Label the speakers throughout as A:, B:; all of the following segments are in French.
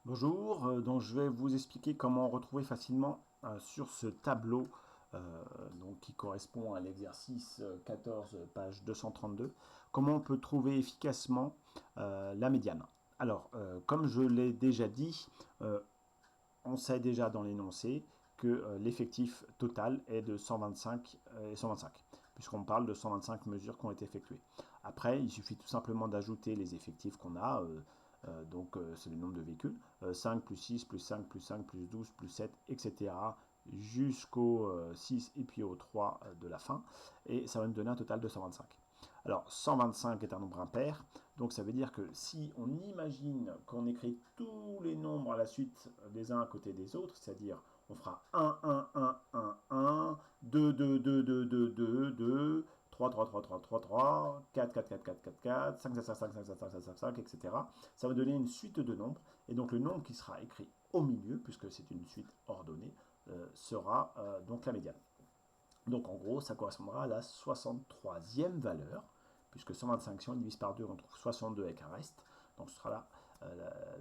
A: Bonjour, donc je vais vous expliquer comment retrouver facilement sur ce tableau donc qui correspond à l'exercice 14, page 232, comment on peut trouver efficacement la médiane. Alors, comme je l'ai déjà dit, on sait déjà dans l'énoncé que l'effectif total est de 125 et 125, puisqu'on parle de 125 mesures qui ont été effectuées. Après, il suffit tout simplement d'ajouter les effectifs qu'on a, c'est le nombre de véhicules, 5 plus 6 plus 5 plus 5 plus 12 plus 7, etc., jusqu'au 6 et puis au 3 de la fin, et ça va nous donner un total de 125. Alors 125 est un nombre impair, donc ça veut dire que si on imagine qu'on écrit tous les nombres à la suite des uns à côté des autres, c'est-à-dire on fera 1, 1, 1, 1, 1, 2, 2, 2, 2, 2, 2, 2, 3, 3, 3, 3, 3, 3, 4, 4, 4, 4, 4, 4, 5, 5, 5, 5, 5, 5, 5, 5, 5, etc. Ça va donner une suite de nombres, et donc le nombre qui sera écrit au milieu, puisque c'est une suite ordonnée, sera donc la médiane. Donc en gros, ça correspondra à la 63e valeur, puisque 125, si on divise par 2, on trouve 62 avec un reste. Donc ce sera là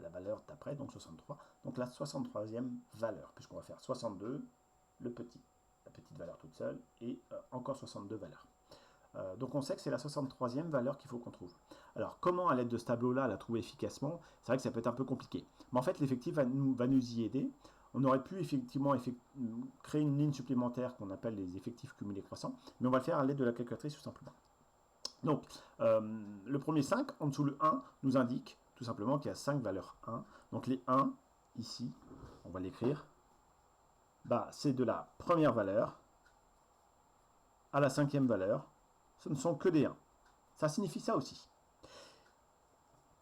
A: la valeur d'après, donc 63. Donc la 63e valeur, puisqu'on va faire 62, la petite valeur toute seule, et encore 62 valeurs. Donc on sait que c'est la 63e valeur qu'il faut qu'on trouve. Alors comment à l'aide de ce tableau-là la trouver efficacement? C'est vrai que ça peut être un peu compliqué. Mais en fait l'effectif va nous y aider. On aurait pu effectivement créer une ligne supplémentaire qu'on appelle les effectifs cumulés croissants, mais on va le faire à l'aide de la calculatrice tout simplement. Donc le premier 5, en dessous le 1, nous indique tout simplement qu'il y a 5 valeurs 1. Donc les 1, ici, on va l'écrire, c'est de la première valeur à la 5e valeur. Ce ne sont que des 1. Ça signifie ça aussi.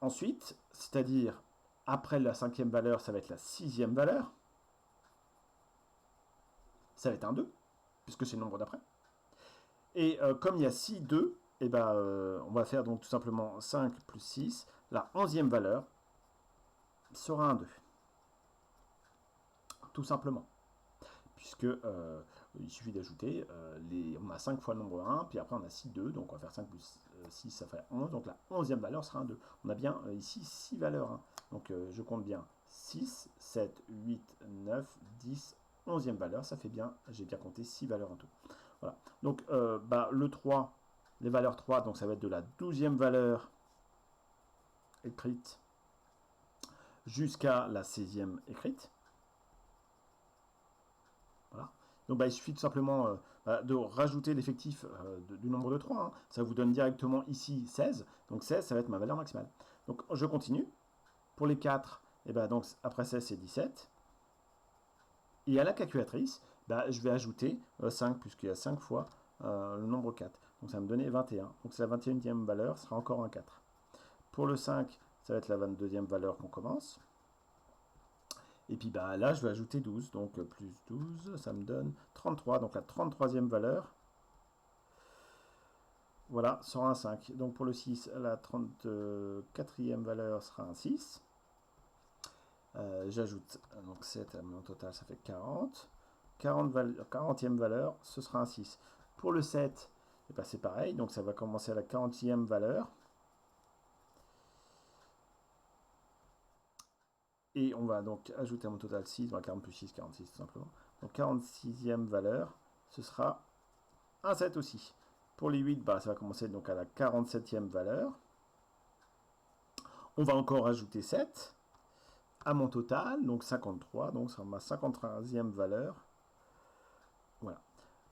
A: Ensuite, c'est-à-dire après la 5e valeur, ça va être la 6e valeur. Ça va être un 2, puisque c'est le nombre d'après. Et comme il y a 6, 2, on va faire donc tout simplement 5 plus 6. La 11e valeur sera un 2. Tout simplement. Puisque il suffit d'ajouter, on a 5 fois le nombre 1, puis après on a 6, 2, donc on va faire 5 plus 6, ça fait 11, donc la 11e valeur sera un 2. On a bien ici 6 valeurs, hein. Donc je compte bien 6, 7, 8, 9, 10, 11e valeur, ça fait bien, j'ai bien compté 6 valeurs en tout. Voilà. Donc le 3, les valeurs 3, donc ça va être de la 12e valeur écrite jusqu'à la 16e écrite. Voilà. Donc il suffit tout simplement de rajouter l'effectif du nombre de 3. Hein. Ça vous donne directement ici 16. Donc 16, ça va être ma valeur maximale. Donc je continue. Pour les 4, donc, après 16, c'est 17. Et à la calculatrice, je vais ajouter 5, puisqu'il y a 5 fois le nombre 4. Donc ça va me donner 21. Donc c'est la 21e valeur, sera encore un 4. Pour le 5, ça va être la 22e valeur qu'on commence. Et puis là, je vais ajouter 12, donc plus 12, ça me donne 33, donc la 33e valeur, voilà, sera un 5. Donc pour le 6, la 34e valeur sera un 6. J'ajoute donc 7 à mon total, ça fait 40. 40e valeur, ce sera un 6. Pour le 7, c'est pareil, donc ça va commencer à la 40e valeur. Et on va donc ajouter à mon total 6, 40 plus 6, 46 tout simplement. Donc 46e valeur, ce sera un 7 aussi. Pour les 8, ça va commencer donc à la 47e valeur. On va encore ajouter 7 à mon total, donc 53, donc ça sera ma 53e valeur. Voilà.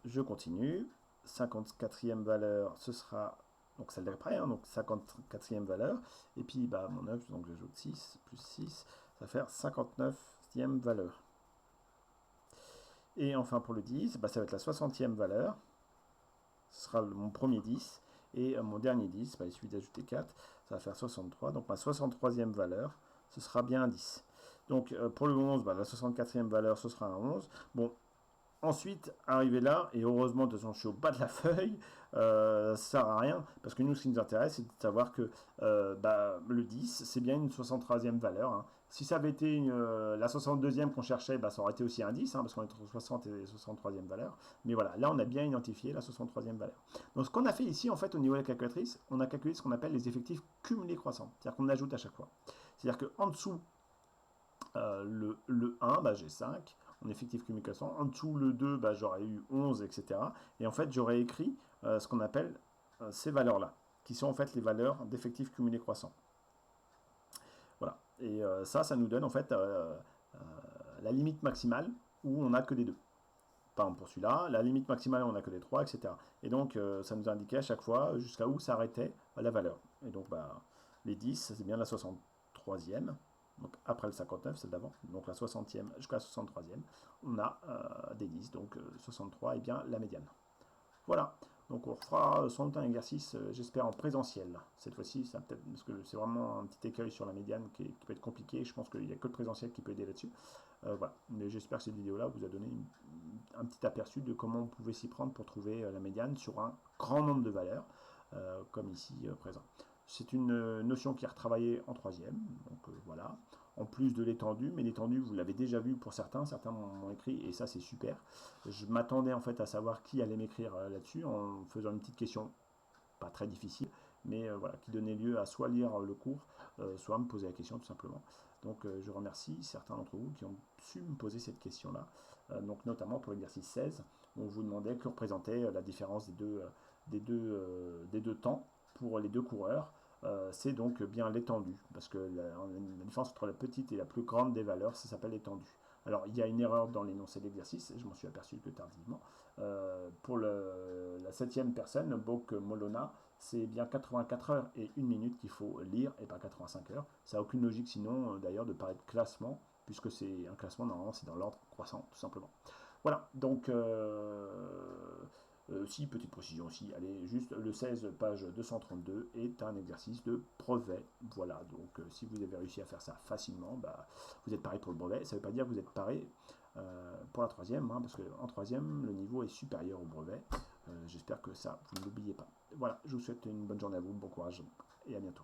A: Je continue. 54e valeur, ce sera donc celle d'après, hein, donc 54e valeur. Et puis mon 9, donc j'ajoute 6 plus 6, ça va faire 59e valeur. Et enfin pour le 10, ça va être la 60e valeur. Ce sera mon premier 10. Et mon dernier 10, il suffit d'ajouter 4, ça va faire 63. Donc ma 63e valeur, ce sera bien un 10. Donc pour le 11, la 64e valeur, ce sera un 11. Bon, ensuite, arrivé là, et heureusement, de toute façon, je suis au bas de la feuille, ça sert à rien, parce que nous, ce qui nous intéresse, c'est de savoir que le 10, c'est bien une 63e valeur. Hein. Si ça avait été la 62e qu'on cherchait, ça aurait été aussi un 10, hein, parce qu'on est entre 60 et 63e valeur. Mais voilà, là, on a bien identifié la 63e valeur. Donc, ce qu'on a fait ici, en fait, au niveau de la calculatrice, on a calculé ce qu'on appelle les effectifs cumulés croissants, c'est-à-dire qu'on ajoute à chaque fois. C'est-à-dire qu'en dessous Le 1, bah, j'ai 5 en effectif cumulé croissant. En dessous, le 2, bah, j'aurais eu 11, etc. Et en fait, j'aurais écrit ce qu'on appelle ces valeurs-là, qui sont en fait les valeurs d'effectifs cumulés croissants. Voilà. Et ça nous donne en fait la limite maximale où on n'a que les deux. Par exemple pour celui-là, la limite maximale on n'a que les 3, etc. Et donc ça nous indiquait à chaque fois jusqu'à où s'arrêtait la valeur. Et donc bah, les 10, c'est bien la 63e. Donc après le 59, c'est d'avant. Donc la 60e jusqu'à la 63e, on a des 10. Donc 63 est bien la médiane. Voilà. Donc on refera sans doute un exercice, j'espère, en présentiel. Cette fois-ci, ça peut-être parce que c'est vraiment un petit écueil sur la médiane qui peut être compliqué. Je pense qu'il n'y a que le présentiel qui peut aider là-dessus. Voilà. Mais j'espère que cette vidéo-là vous a donné un petit aperçu de comment vous pouvez s'y prendre pour trouver la médiane sur un grand nombre de valeurs, comme ici présent. C'est une notion qui est retravaillée en troisième, donc voilà, en plus de l'étendue, mais l'étendue, vous l'avez déjà vu pour certains m'ont écrit, et ça c'est super. Je m'attendais en fait à savoir qui allait m'écrire là-dessus, en faisant une petite question, pas très difficile, mais voilà, qui donnait lieu à soit lire le cours, soit me poser la question tout simplement. Donc je remercie certains d'entre vous qui ont su me poser cette question-là, donc notamment pour l'exercice 16, où on vous demandait que représentait la différence des deux temps pour les deux coureurs. C'est donc bien l'étendue, parce que la différence entre la petite et la plus grande des valeurs, ça s'appelle l'étendue. Alors, il y a une erreur dans l'énoncé d'exercice, je m'en suis aperçu que tardivement. Pour la septième personne, Bok Molona, c'est bien 84 heures et 1 minute qu'il faut lire et pas 85 heures. Ça n'a aucune logique sinon, d'ailleurs, de parler de classement, puisque c'est un classement, normalement, c'est dans l'ordre croissant, tout simplement. Voilà, donc si, petite précision aussi, allez, juste le 16, page 232, est un exercice de brevet. Voilà, donc si vous avez réussi à faire ça facilement, bah, vous êtes paré pour le brevet. Ça ne veut pas dire que vous êtes paré pour la troisième, hein, parce qu'en troisième, le niveau est supérieur au brevet. J'espère que ça, vous ne l'oubliez pas. Voilà, je vous souhaite une bonne journée à vous, bon courage, et à bientôt.